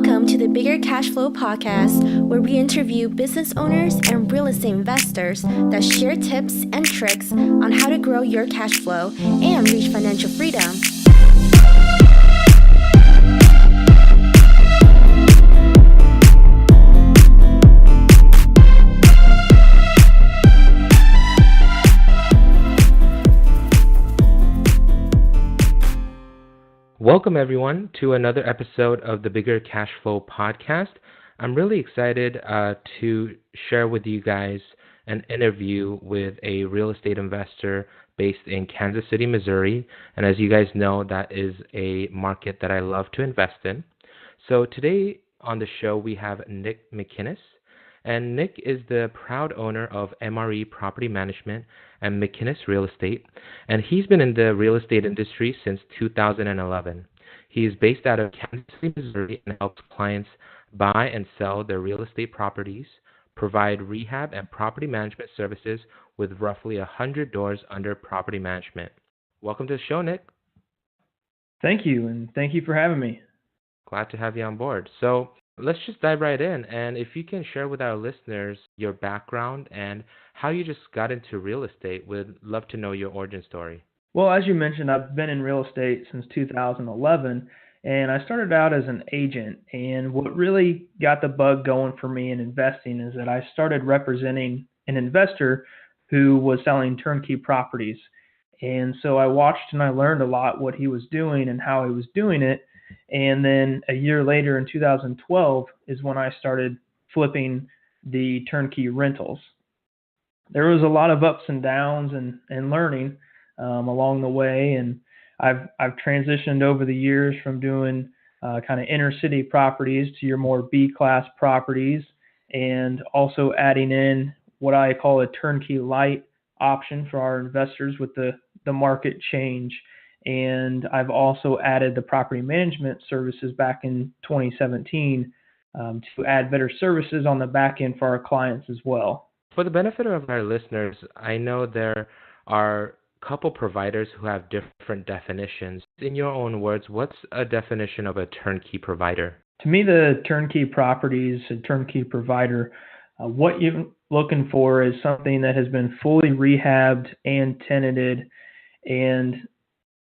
Welcome to the Bigger Cash Flow podcast, where we interview business owners and real estate investors that share tips and tricks on how to grow your cash flow and reach financial freedom. Welcome, everyone, to another episode of the Bigger Cash Flow podcast. I'm really excited to share with you guys an interview with a real estate investor based in Kansas City, Missouri. And as you guys know, that is a market that I love to invest in. So today on the show, we have Nick McKinnis. And Nick is the proud owner of MRE Property Management and McKinnis Real Estate, and he's been in the real estate industry since 2011. He is based out of Kansas City, Missouri, and helps clients buy and sell their real estate properties, provide rehab and property management services with roughly 100 doors under property management. Welcome to the show, Nick. Thank you, and thank you for having me. Glad to have you on board. So let's just dive right in. And if you can share with our listeners your background and how you just got into real estate, we'd love to know your origin story. Well, as you mentioned, I've been in real estate since 2011, and I started out as an agent. And what really got the bug going for me in investing is that I started representing an investor who was selling turnkey properties. And so I watched and I learned a lot what he was doing and how he was doing it. And then a year later in 2012 is when I started flipping the turnkey rentals. There was a lot of ups and downs and learning along the way. And I've transitioned over the years from doing kind of inner city properties to your more B-class properties, and also adding in what I call a turnkey light option for our investors with the market change. And I've also added the property management services back in 2017 to add better services on the back end for our clients as well. For the benefit of our listeners, I know there are a couple providers who have different definitions. In your own words, what's a definition of a turnkey provider? To me, the turnkey properties, a turnkey provider, what you're looking for is something that has been fully rehabbed and tenanted, and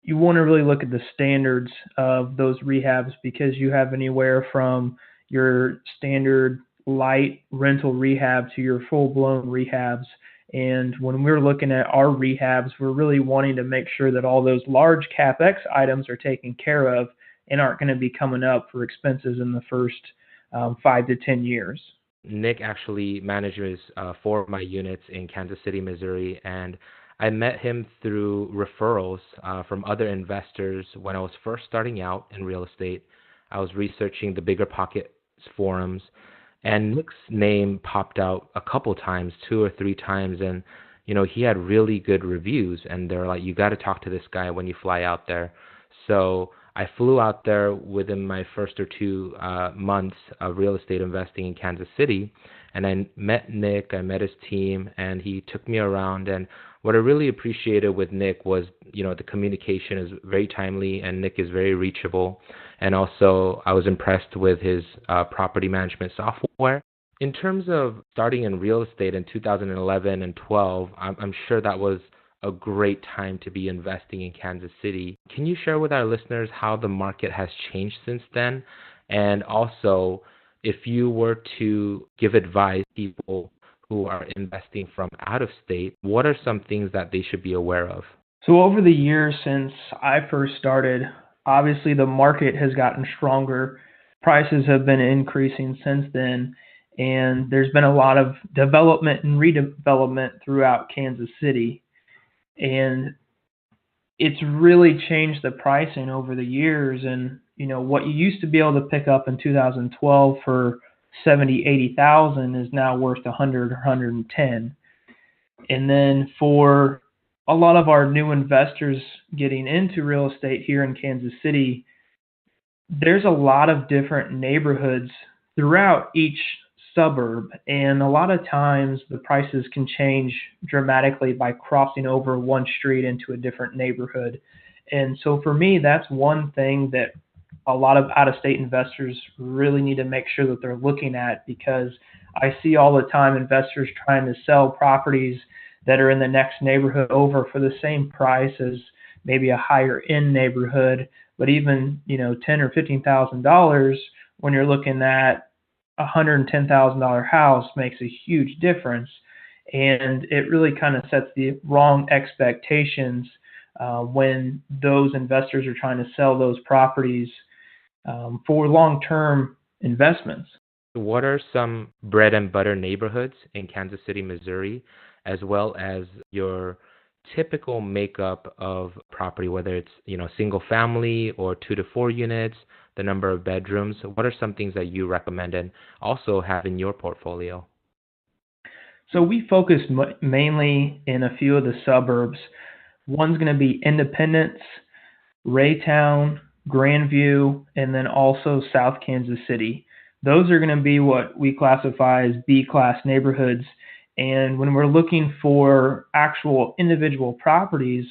you want to really look at the standards of those rehabs, because you have anywhere from your standard light rental rehab to your full-blown rehabs. And when we're looking at our rehabs, we're really wanting to make sure that all those large CapEx items are taken care of and aren't going to be coming up for expenses in the first 5 to 10 years. Nick actually manages 4 of my units in Kansas City, Missouri, and I met him through referrals from other investors when I was first starting out in real estate. I was researching the Bigger Pockets forums, and Nick's name popped out a couple times, 2 or 3 times, and he had really good reviews, and they're like, you got to talk to this guy when you fly out there. So I flew out there within my first or 2 months of real estate investing in Kansas City, and I met Nick, I met his team, and he took me around. And what I really appreciated with Nick was, the communication is very timely, and Nick is very reachable. And also, I was impressed with his property management software. In terms of starting in real estate in 2011 and 12, I'm sure that was a great time to be investing in Kansas City. Can you share with our listeners how the market has changed since then? And also, if you were to give advice to people who are investing from out of state, what are some things that they should be aware of? So over the years since I first started, obviously the market has gotten stronger. Prices have been increasing since then, and there's been a lot of development and redevelopment throughout Kansas City. And it's really changed the pricing over the years. And, what you used to be able to pick up in 2012 for $70,000, $80,000 is now worth $100,000 or $110,000. And then for a lot of our new investors getting into real estate here in Kansas City, there's a lot of different neighborhoods throughout each suburb, and a lot of times the prices can change dramatically by crossing over one street into a different neighborhood. And so for me, that's one thing that a lot of out-of-state investors really need to make sure that they're looking at, because I see all the time investors trying to sell properties that are in the next neighborhood over for the same price as maybe a higher end neighborhood, but even $10 or $15,000 when you're looking at $110,000 house makes a huge difference, and it really kind of sets the wrong expectations when those investors are trying to sell those properties for long-term investments. What are some bread and butter neighborhoods in Kansas City, Missouri, as well as your typical makeup of property, whether it's, single family or 2 to 4 units, the number of bedrooms? What are some things that you recommend and also have in your portfolio? So we focus mainly in a few of the suburbs. One's going to be Independence, Raytown, Grandview, and then also South Kansas City. Those are going to be what we classify as B-class neighborhoods. And when we're looking for actual individual properties,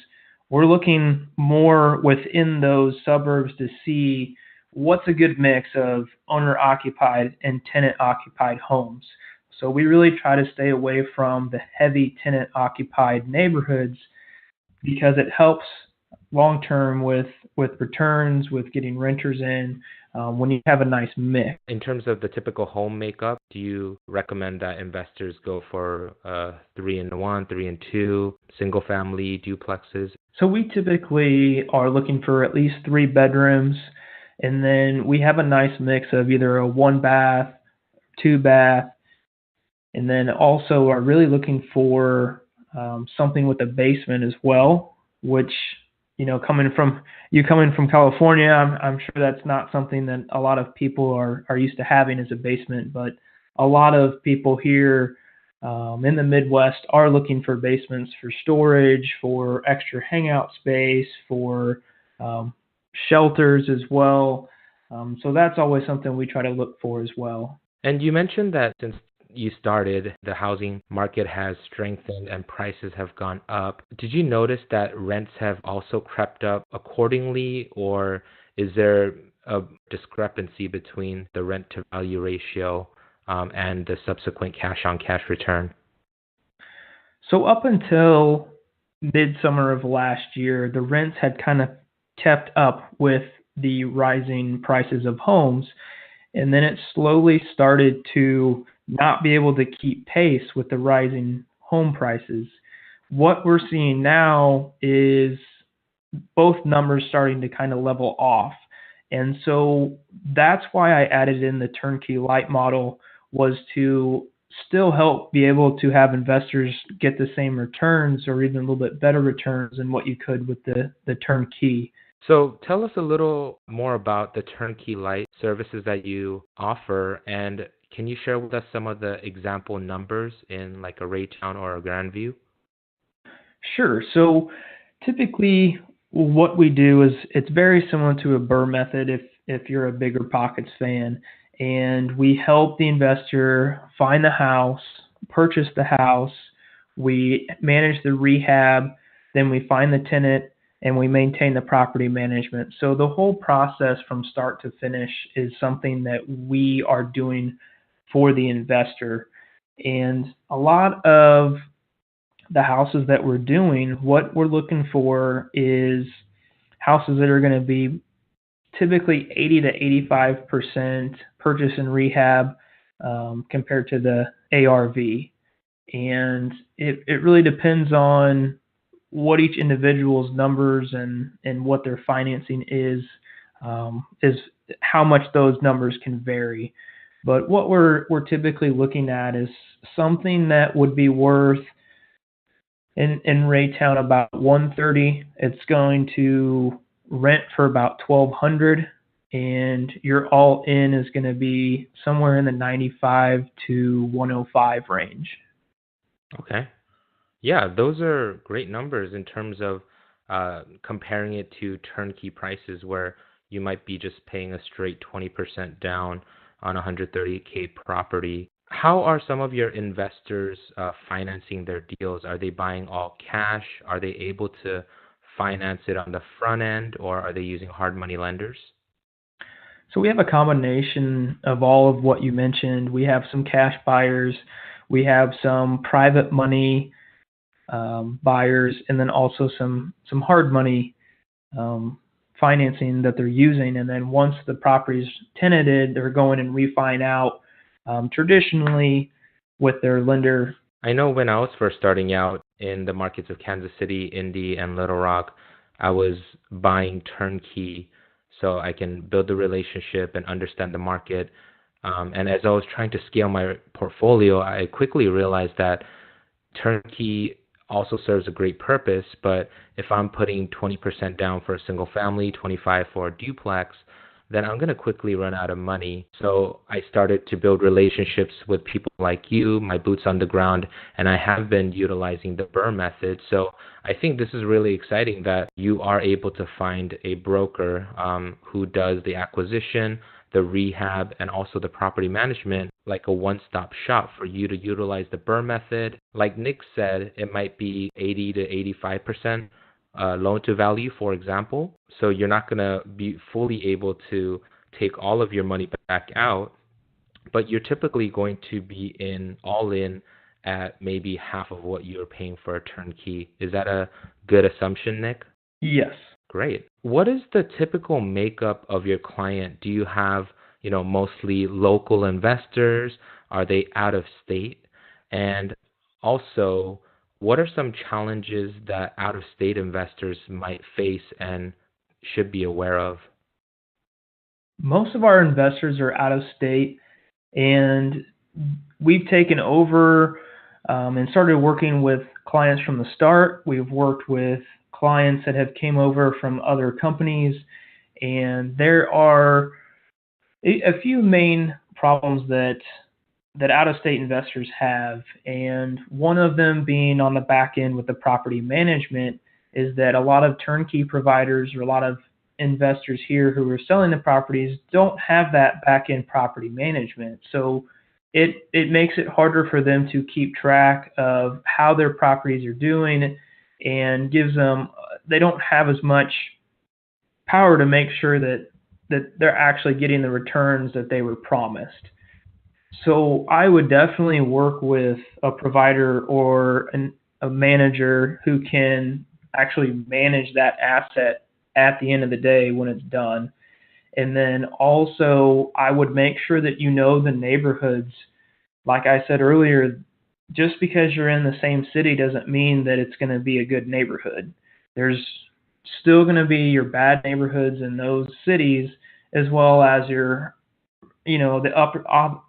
we're looking more within those suburbs to see what's a good mix of owner-occupied and tenant-occupied homes. So we really try to stay away from the heavy tenant-occupied neighborhoods, because it helps long term with returns, with getting renters in, when you have a nice mix. In terms of the typical home makeup, do you recommend that investors go for 3-in-1, 3-in-2, single family, duplexes? So we typically are looking for at least 3 bedrooms, and then we have a nice mix of either a 1-bath, 2-bath, and then also are really looking for something with a basement as well, which, coming from California, I'm sure that's not something that a lot of people are used to having as a basement, but a lot of people here in the Midwest are looking for basements for storage, for extra hangout space, for shelters as well. So that's always something we try to look for as well. And you mentioned that since you started, the housing market has strengthened and prices have gone up. Did you notice that rents have also crept up accordingly, or is there a discrepancy between the rent to value ratio and the subsequent cash on cash return? So up until midsummer of last year, the rents had kind of kept up with the rising prices of homes, and then it slowly started to not be able to keep pace with the rising home prices. What we're seeing now is both numbers starting to kind of level off. And so that's why I added in the turnkey light model, was to still help be able to have investors get the same returns or even a little bit better returns than what you could with the turnkey. So tell us a little more about the turnkey light services that you offer, and can you share with us some of the example numbers in like a Raytown or a Grandview? Sure. So typically what we do is it's very similar to a Burr method if you're a Bigger Pockets fan. And we help the investor find the house, purchase the house, we manage the rehab, then we find the tenant, and we maintain the property management. So the whole process from start to finish is something that we are doing for the investor. And a lot of the houses that we're doing, what we're looking for is houses that are going to be typically 80 to 85% purchase and rehab compared to the ARV. And it really depends on what each individual's numbers and what their financing is how much those numbers can vary. But what we're typically looking at is something that would be worth in Raytown about $130. It's going to rent for about $1,200, and your all in is going to be somewhere in the $95 to $105 range. Okay. Yeah, those are great numbers in terms of comparing it to turnkey prices where you might be just paying a straight 20% down on a $130K property. How are some of your investors financing their deals? Are they buying all cash? Are they able to finance it on the front end, or are they using hard money lenders? So we have a combination of all of what you mentioned. We have some cash buyers, we have some private money buyers, and then also some hard money um, financing that they're using. And then once the property's tenanted, they're going and refining out traditionally with their lender. I know when I was first starting out in the markets of Kansas City, Indy, and Little Rock, I was buying turnkey so I can build the relationship and understand the market. And as I was trying to scale my portfolio, I quickly realized that turnkey also serves a great purpose, but if I'm putting 20% down for a single family, 25 for a duplex, then I'm going to quickly run out of money. So I started to build relationships with people like you, my boots on the ground, and I have been utilizing the BRRRR method. So I think this is really exciting that you are able to find a broker who does the acquisition, the rehab, and also the property management, like a one-stop shop for you to utilize the BRRRR method. Like Nick said, it might be 80 to 85% loan to value, for example. So you're not going to be fully able to take all of your money back out, but you're typically going to be all in at maybe half of what you're paying for a turnkey. Is that a good assumption, Nick? Yes. Great. What is the typical makeup of your client? Do you have, mostly local investors? Are they out of state? And also, what are some challenges that out of state investors might face and should be aware of? Most of our investors are out of state, and we've taken over and started working with clients from the start. We've worked with clients that have came over from other companies, and there are a few main problems that out-of-state investors have, and one of them being on the back end with the property management is that a lot of turnkey providers or a lot of investors here who are selling the properties don't have that back end property management. So it makes it harder for them to keep track of how their properties are doing, and they don't have as much power to make sure that they're actually getting the returns that they were promised. So I would definitely work with a provider or a manager who can actually manage that asset at the end of the day when it's done. And then also, I would make sure that you know the neighborhoods. Like I said earlier, just because you're in the same city doesn't mean that it's going to be a good neighborhood. There's still going to be your bad neighborhoods in those cities, as well as the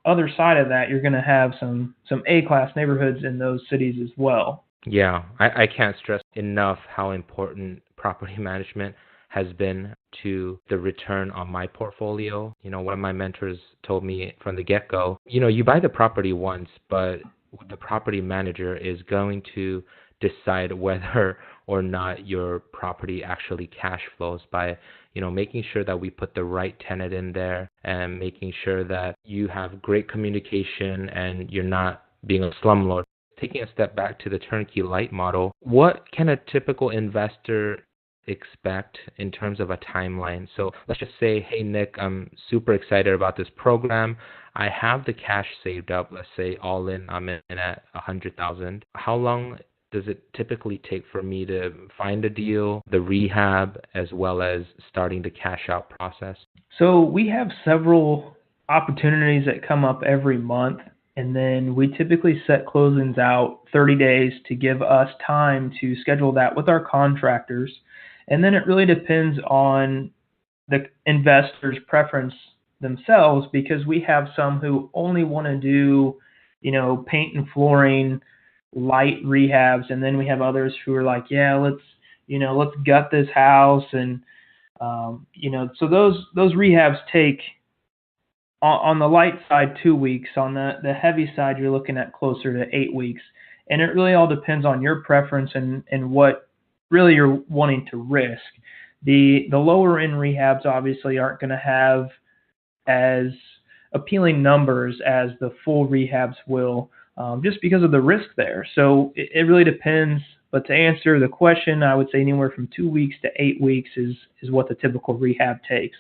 other side of that. You're going to have some A-class neighborhoods in those cities as well. Yeah, I can't stress enough how important property management has been to the return on my portfolio. One of my mentors told me from the get-go, you buy the property once, but the property manager is going to decide whether or not your property actually cash flows by, making sure that we put the right tenant in there and making sure that you have great communication and you're not being a slumlord. Taking a step back to the turnkey light model, what can a typical investor expect in terms of a timeline? So let's just say, hey, Nick, I'm super excited about this program. I have the cash saved up. Let's say all in, I'm in at 100,000. How long does it typically take for me to find a deal, the rehab, as well as starting the cash out process? So we have several opportunities that come up every month, and then we typically set closings out 30 days to give us time to schedule that with our contractors. And then it really depends on the investor's preference themselves, because we have some who only want to do, paint and flooring, light rehabs, and then we have others who are like, yeah, let's gut this house, and so those rehabs take on the light side 2 weeks. On the heavy side, you're looking at closer to 8 weeks, and it really all depends on your preference and what really you're wanting to risk. The lower end rehabs obviously aren't going to have as appealing numbers as the full rehabs will, just because of the risk there. So it really depends. But to answer the question, I would say anywhere from 2 weeks to 8 weeks is what the typical rehab takes.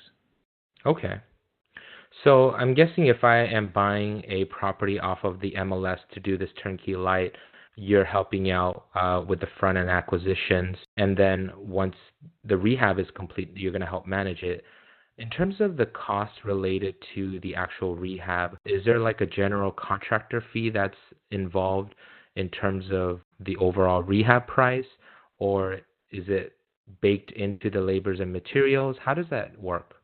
Okay. So I'm guessing if I am buying a property off of the MLS to do this turnkey light, you're helping out with the front end acquisitions, and then once the rehab is complete, you're going to help manage it. In terms of the costs related to the actual rehab, is there like a general contractor fee that's involved in terms of the overall rehab price, or is it baked into the labors and materials? How does that work?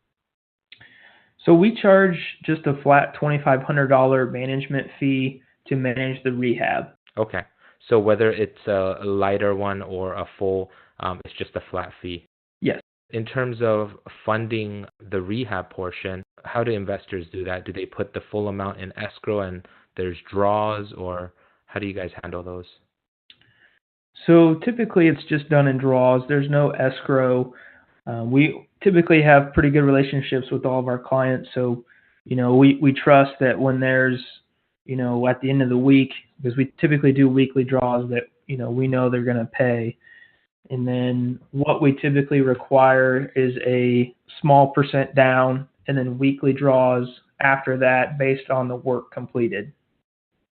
So we charge just a flat $2,500 management fee to manage the rehab. Okay. So whether it's a lighter one or a full, it's just a flat fee. Yes. In terms of funding the rehab portion, how do investors do that? Do they put the full amount in escrow and there's draws, or how do you guys handle those? So typically it's just done in draws. There's no escrow. We typically have pretty good relationships with all of our clients. So, we trust that when there's, at the end of the week, because we typically do weekly draws that, we know they're going to pay. And then what we typically require is a small percent down and then weekly draws after that based on the work completed.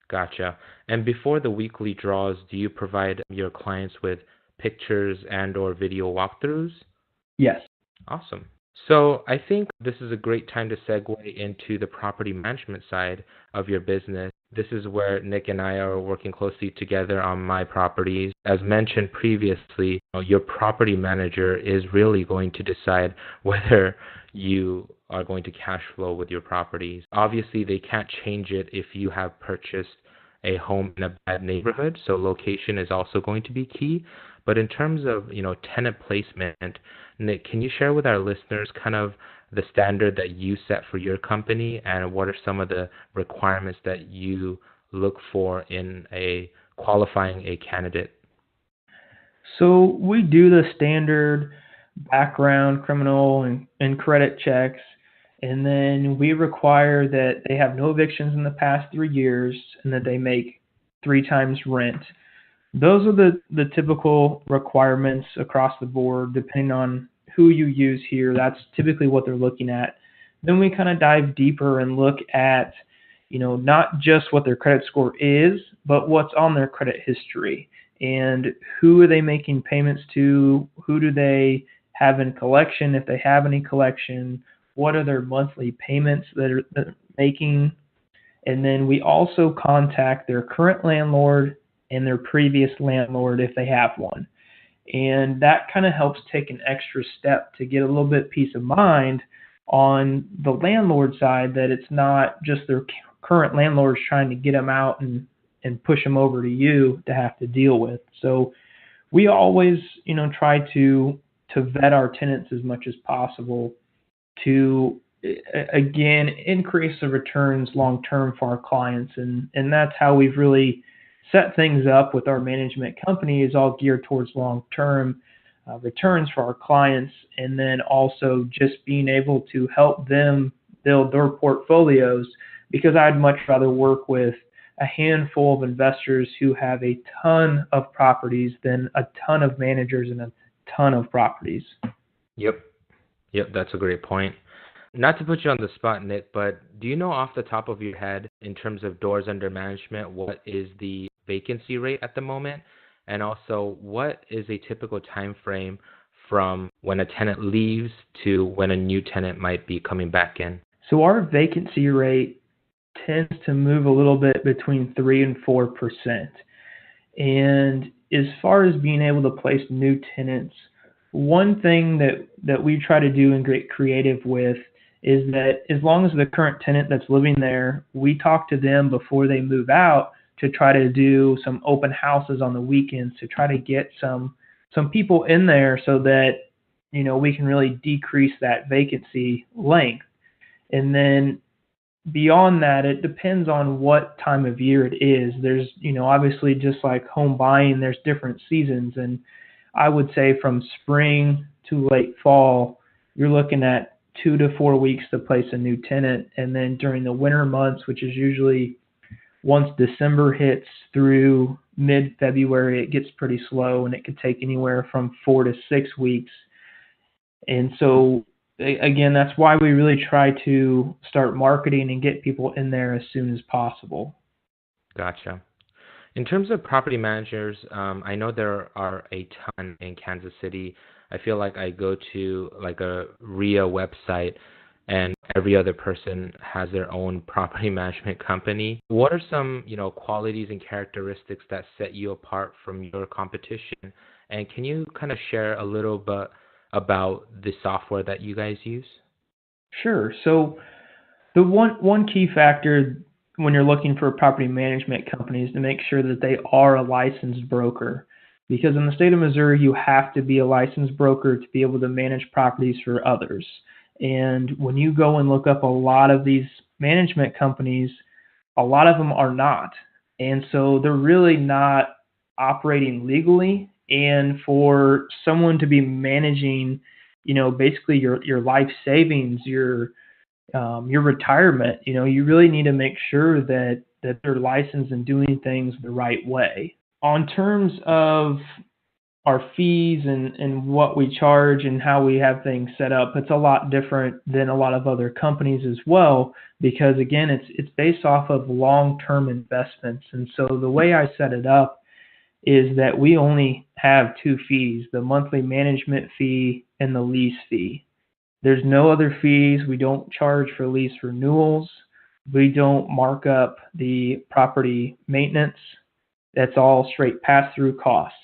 Gotcha. And before the weekly draws, do you provide your clients with pictures and or video walkthroughs? Yes. Awesome. So I think this is a great time to segue into the property management side of your business. This is where Nick and I are working closely together on my properties. As mentioned previously, your property manager is really going to decide whether you are going to cash flow with your properties. Obviously, they can't change it if you have purchased a home in a bad neighborhood, so location is also going to be key. But in terms of, tenant placement, Nick, can you share with our listeners kind of the standard that you set for your company, and what are some of the requirements that you look for in qualifying a candidate? So we do the standard background, criminal, and credit checks. And then we require that they have no evictions in the past 3 years and that they make 3 times rent. Those are the typical requirements across the board, depending on who you use here. That's typically what they're looking at. Then we kind of dive deeper and look at, not just what their credit score is, but what's on their credit history and who are they making payments to, who do they have in collection, if they have any collection, what are their monthly payments that they're making. And then we also contact their current landlord and their previous landlord if they have one. And that kind of helps take an extra step to get a little bit peace of mind on the landlord side, that it's not just their current landlords trying to get them out and push them over to you to have to deal with. So we always, try to vet our tenants as much as possible to, again, increase the returns long term for our clients. And that's how we've really set things up with our management company, is all geared towards long-term returns for our clients, and then also just being able to help them build their portfolios, because I'd much rather work with a handful of investors who have a ton of properties than a ton of managers and a ton of properties. Yep, that's a great point. Not to put you on the spot, Nick, but do you know off the top of your head, in terms of doors under management, what is the vacancy rate at the moment? And also, what is a typical time frame from when a tenant leaves to when a new tenant might be coming back in? So our vacancy rate tends to move a little bit between 3 and 4%. And as far as being able to place new tenants, one thing that we try to do and get creative with is that as long as the current tenant that's living there, we talk to them before they move out to try to do some open houses on the weekends to try to get some people in there so that, we can really decrease that vacancy length. And then beyond that, it depends on what time of year it is. There's, obviously, just like home buying, there's different seasons. And I would say from spring to late fall, you're looking at 2 to 4 weeks to place a new tenant. And then during the winter months, which is usually once December hits through mid-February, it gets pretty slow, and it could take anywhere from 4 to 6 weeks. And so again, that's why we really try to start marketing and get people in there as soon as possible. Gotcha. In terms of property managers, I know there are a ton in Kansas City. I feel like I go to like a RIA website and every other person has their own property management company. What are some, qualities and characteristics that set you apart from your competition? And can you kind of share a little bit about the software that you guys use? Sure. So the one key factor when you're looking for a property management company is to make sure that they are a licensed broker. Because in the state of Missouri, you have to be a licensed broker to be able to manage properties for others. And when you go and look up a lot of these management companies, a lot of them are not. And so they're really not operating legally. And for someone to be managing, basically your life savings, your retirement, you really need to make sure that they're licensed and doing things the right way. On terms of our fees and what we charge and how we have things set up, it's a lot different than a lot of other companies as well, because again, it's based off of long-term investments. And so the way I set it up is that we only have two fees, the monthly management fee and the lease fee. There's no other fees. We don't charge for lease renewals. We don't mark up the property maintenance. That's all straight pass-through costs.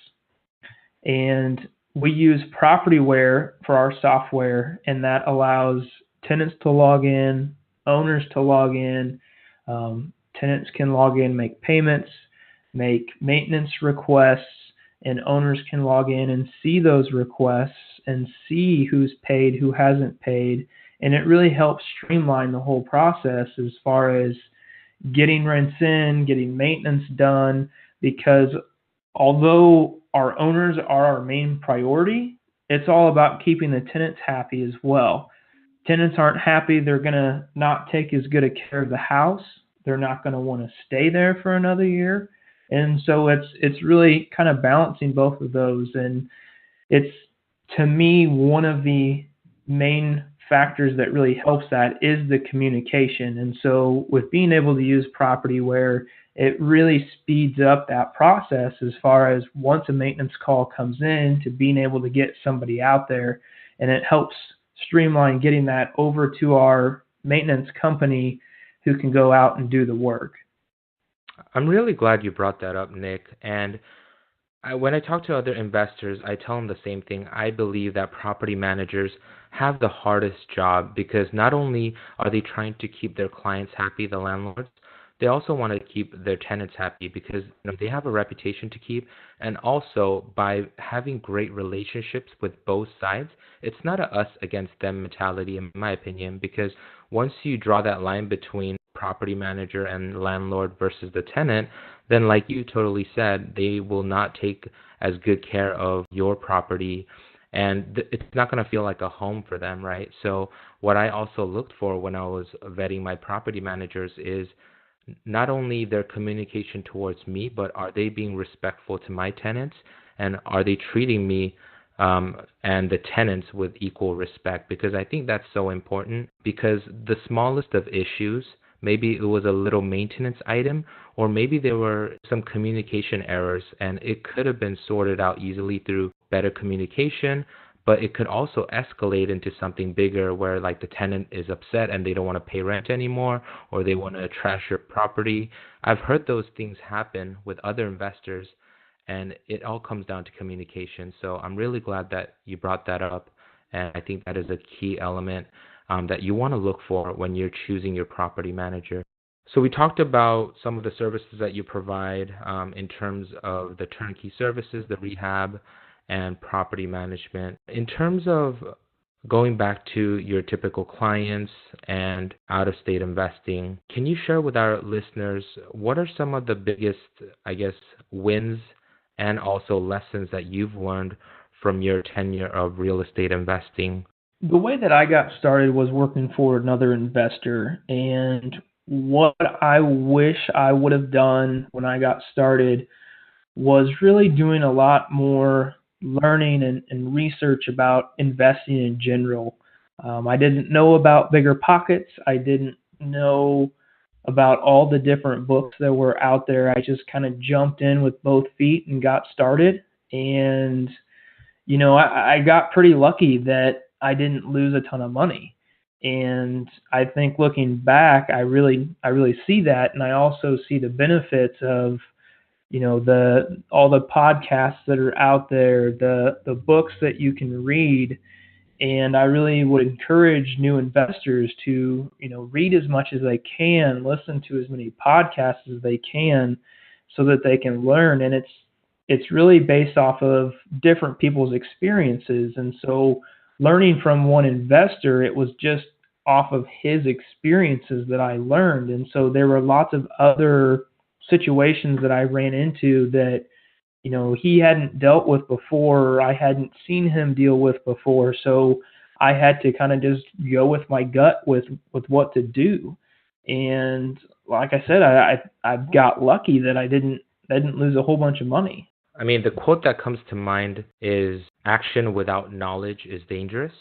And we use Propertyware for our software, and that allows tenants to log in, owners to log in. Tenants can log in, make payments, make maintenance requests, and owners can log in and see those requests and see who's paid, who hasn't paid. And it really helps streamline the whole process as far as getting rents in, getting maintenance done, because although our owners are our main priority, it's all about keeping the tenants happy as well. Tenants aren't happy, they're going to not take as good a care of the house. They're not going to want to stay there for another year. And so it's really kind of balancing both of those. And it's, to me, one of the main factors that really helps that is the communication. And so with being able to use Propertyware, it really speeds up that process as far as once a maintenance call comes in to being able to get somebody out there, and it helps streamline getting that over to our maintenance company who can go out and do the work. I'm really glad you brought that up, Nick. And when I talk to other investors, I tell them the same thing. I believe that property managers have the hardest job because not only are they trying to keep their clients happy, the landlords, they also want to keep their tenants happy because they have a reputation to keep. And also, by having great relationships with both sides, it's not a us against them mentality, in my opinion, because once you draw that line between property manager and landlord versus the tenant, then like you totally said, they will not take as good care of your property, and it's not going to feel like a home for them, right? So what I also looked for when I was vetting my property managers is not only their communication towards me, but are they being respectful to my tenants, and are they treating me and the tenants with equal respect? Because I think that's so important, because the smallest of issues, maybe it was a little maintenance item, or maybe there were some communication errors, and it could have been sorted out easily through better communication, but it could also escalate into something bigger where like the tenant is upset and they don't want to pay rent anymore, or they want to trash your property. I've heard those things happen with other investors, and it all comes down to communication. So I'm really glad that you brought that up, and I think that is a key element that you want to look for when you're choosing your property manager. So we talked about some of the services that you provide in terms of the turnkey services, the rehab, and property management. In terms of going back to your typical clients and out-of-state investing, can you share with our listeners what are some of the biggest, wins and also lessons that you've learned from your tenure of real estate investing? The way that I got started was working for another investor, and what I wish I would have done when I got started was really doing a lot more learning and research about investing in general. I didn't know about Bigger Pockets. I didn't know about all the different books that were out there. I just kind of jumped in with both feet and got started. And I got pretty lucky that I didn't lose a ton of money. And I think looking back, I really see that, and I also see the benefits of the all the podcasts that are out there, the books that you can read. And I really would encourage new investors to read as much as they can, listen to as many podcasts as they can, so that they can learn. And it's really based off of different people's experiences. And so learning from one investor, it was just off of his experiences that I learned. And so there were lots of other situations that I ran into that he hadn't dealt with before, or I hadn't seen him deal with before. So I had to kind of just go with my gut with what to do. And like I said, I got lucky that I didn't lose a whole bunch of money. I mean, the quote that comes to mind is action without knowledge is dangerous,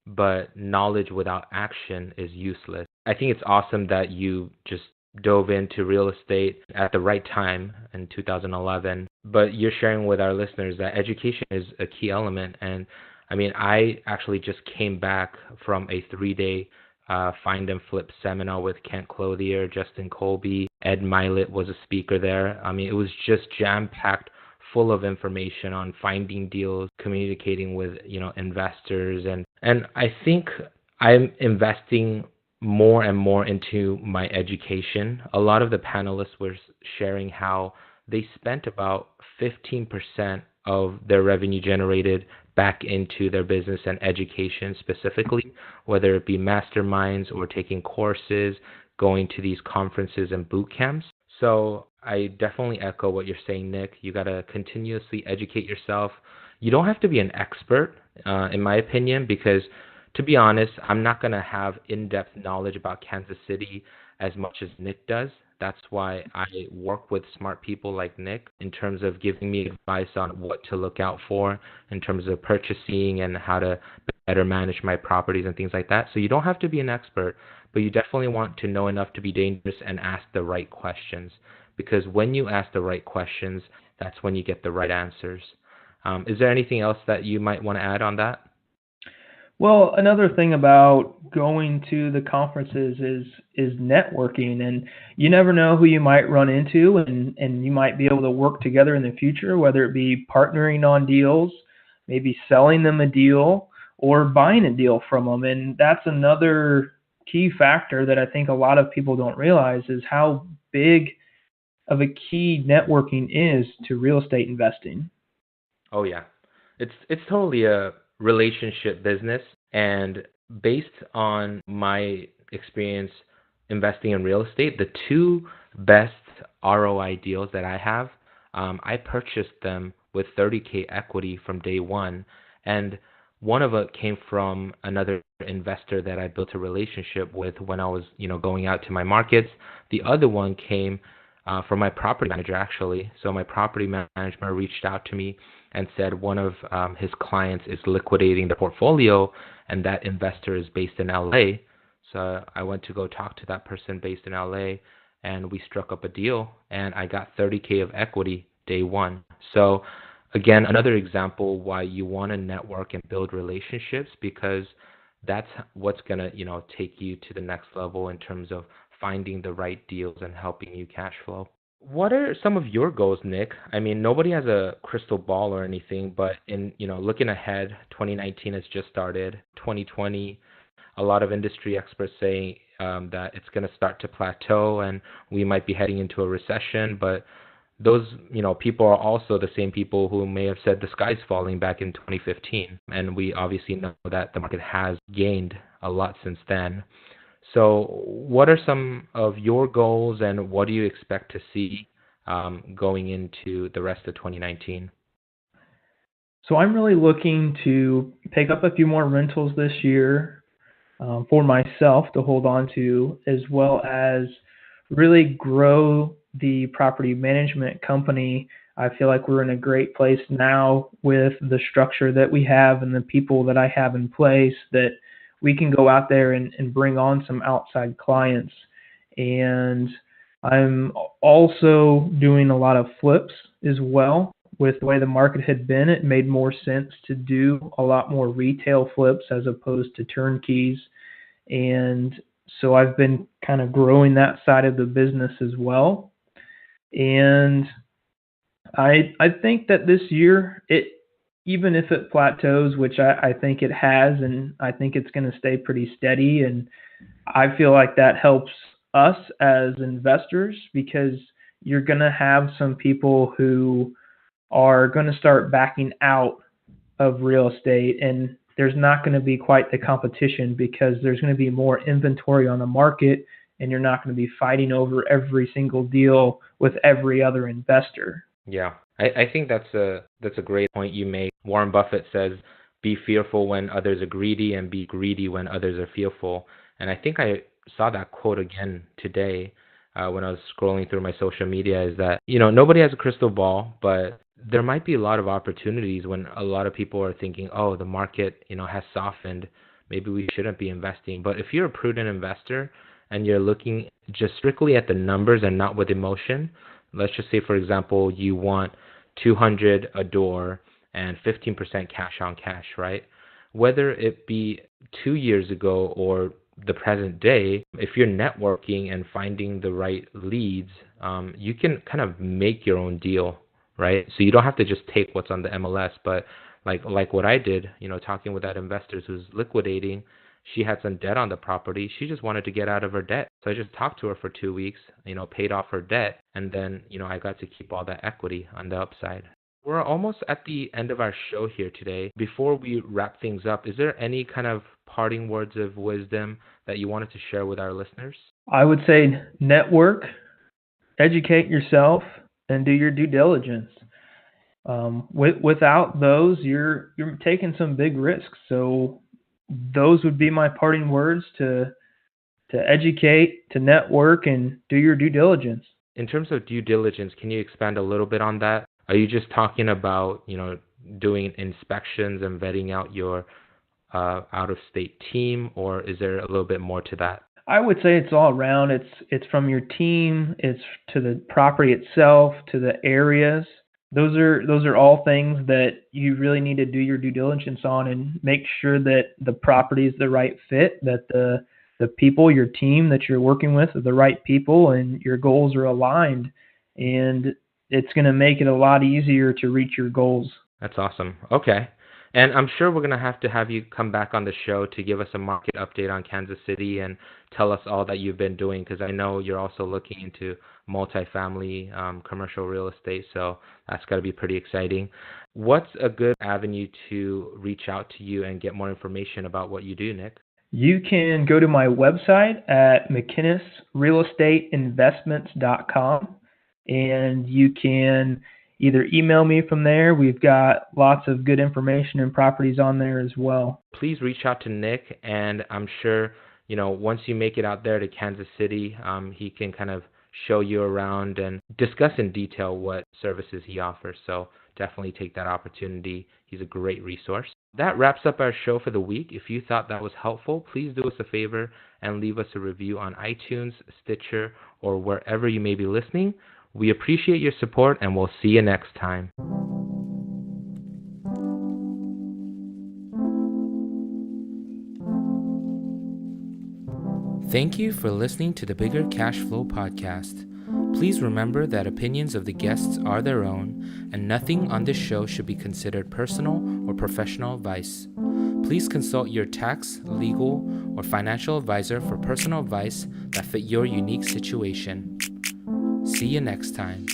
but knowledge without action is useless. I think it's awesome that you just dove into real estate at the right time in 2011, but you're sharing with our listeners that education is a key element. And I mean, I actually just came back from a 3-day find and flip seminar with Kent Clothier, Justin Colby, Ed Milet was a speaker there. I mean, it was just jam-packed full of information on finding deals, communicating with, investors. And I think I'm investing more and more into my education. A lot of the panelists were sharing how they spent about 15% of their revenue generated back into their business and education specifically, whether it be masterminds or taking courses, going to these conferences and boot camps. So I definitely echo what you're saying, Nick. You got to continuously educate yourself. You don't have to be an expert, in my opinion, because to be honest, I'm not going to have in-depth knowledge about Kansas City as much as Nick does. That's why I work with smart people like Nick in terms of giving me advice on what to look out for in terms of purchasing and how to better manage my properties and things like that. So you don't have to be an expert, but you definitely want to know enough to be dangerous and ask the right questions. Because when you ask the right questions, that's when you get the right answers. Is there anything else that you might want to add on that? Well, another thing about going to the conferences is networking, and you never know who you might run into, and you might be able to work together in the future, whether it be partnering on deals, maybe selling them a deal, or buying a deal from them. And that's another key factor that I think a lot of people don't realize is how big of a key networking is to real estate investing. Oh yeah, it's totally a relationship business, and based on my experience investing in real estate, the two best ROI deals that I have, I purchased them with 30K equity from day one, and one of it came from another investor that I built a relationship with when I was, going out to my markets. The other one came from my property manager, actually. So my property manager reached out to me and said one of his clients is liquidating the portfolio, and that investor is based in LA. So I went to go talk to that person based in LA, and we struck up a deal, and I got 30K of equity day one. So again, another example why you want to network and build relationships, because that's what's going to, take you to the next level in terms of finding the right deals and helping you cash flow. What are some of your goals, Nick? I mean, nobody has a crystal ball or anything, but in, looking ahead, 2019 has just started. 2020, a lot of industry experts say that it's going to start to plateau and we might be heading into a recession, but those, people are also the same people who may have said the sky's falling back in 2015. And we obviously know that the market has gained a lot since then. So what are some of your goals, and what do you expect to see going into the rest of 2019? So I'm really looking to pick up a few more rentals this year for myself to hold on to, as well as really grow the property management company. I feel like we're in a great place now with the structure that we have and the people that I have in place, that we can go out there and bring on some outside clients. And I'm also doing a lot of flips as well. With the way the market had been, it made more sense to do a lot more retail flips as opposed to turnkeys. And so I've been kind of growing that side of the business as well. And I think that this year, even if it plateaus, which I think it has, and I think it's going to stay pretty steady, and I feel like that helps us as investors, because you're going to have some people who are going to start backing out of real estate, and there's not going to be quite the competition because there's going to be more inventory on the market, and you're not going to be fighting over every single deal with every other investor. Yeah, I think that's a great point you make. Warren Buffett says, be fearful when others are greedy and be greedy when others are fearful. And I think I saw that quote again today when I was scrolling through my social media, is that, nobody has a crystal ball, but there might be a lot of opportunities when a lot of people are thinking, oh, the market, has softened. Maybe we shouldn't be investing. But if you're a prudent investor and you're looking just strictly at the numbers and not with emotion, let's just say, for example, you want $200 a door and 15% cash on cash, right? Whether it be 2 years ago or the present day, if you're networking and finding the right leads, you can kind of make your own deal, right? So you don't have to just take what's on the MLS, but like what I did, talking with that investor who's liquidating, she had some debt on the property. She just wanted to get out of her debt. So I just talked to her for 2 weeks, paid off her debt, and then, I got to keep all that equity on the upside. We're almost at the end of our show here today. Before we wrap things up, is there any kind of parting words of wisdom that you wanted to share with our listeners? I would say network, educate yourself, and do your due diligence. Without those, you're taking some big risks. So those would be my parting words: to educate, to network, and do your due diligence. In terms of due diligence, can you expand a little bit on that? Are you just talking about, doing inspections and vetting out your out-of-state team, or is there a little bit more to that? I would say it's all around. It's from your team, it's to the property itself, to the areas. Those are all things that you really need to do your due diligence on and make sure that the property is the right fit, that the people, your team that you're working with are the right people, and your goals are aligned. And it's going to make it a lot easier to reach your goals. That's awesome. Okay. And I'm sure we're going to have you come back on the show to give us a market update on Kansas City and tell us all that you've been doing, because I know you're also looking into multifamily commercial real estate, so that's got to be pretty exciting. What's a good avenue to reach out to you and get more information about what you do, Nick? You can go to my website at McKinnisRealEstateInvestments.com, and you can either email me from there. We've got lots of good information and properties on there as well. Please reach out to Nick, and I'm sure, once you make it out there to Kansas City, he can kind of show you around and discuss in detail what services he offers. So definitely take that opportunity. He's a great resource. That wraps up our show for the week. If you thought that was helpful, please do us a favor and leave us a review on iTunes, Stitcher, or wherever you may be listening. We appreciate your support, and we'll see you next time. Thank you for listening to the Bigger Cash Flow Podcast. Please remember that opinions of the guests are their own, and nothing on this show should be considered personal or professional advice. Please consult your tax, legal, or financial advisor for personal advice that fit your unique situation. See you next time.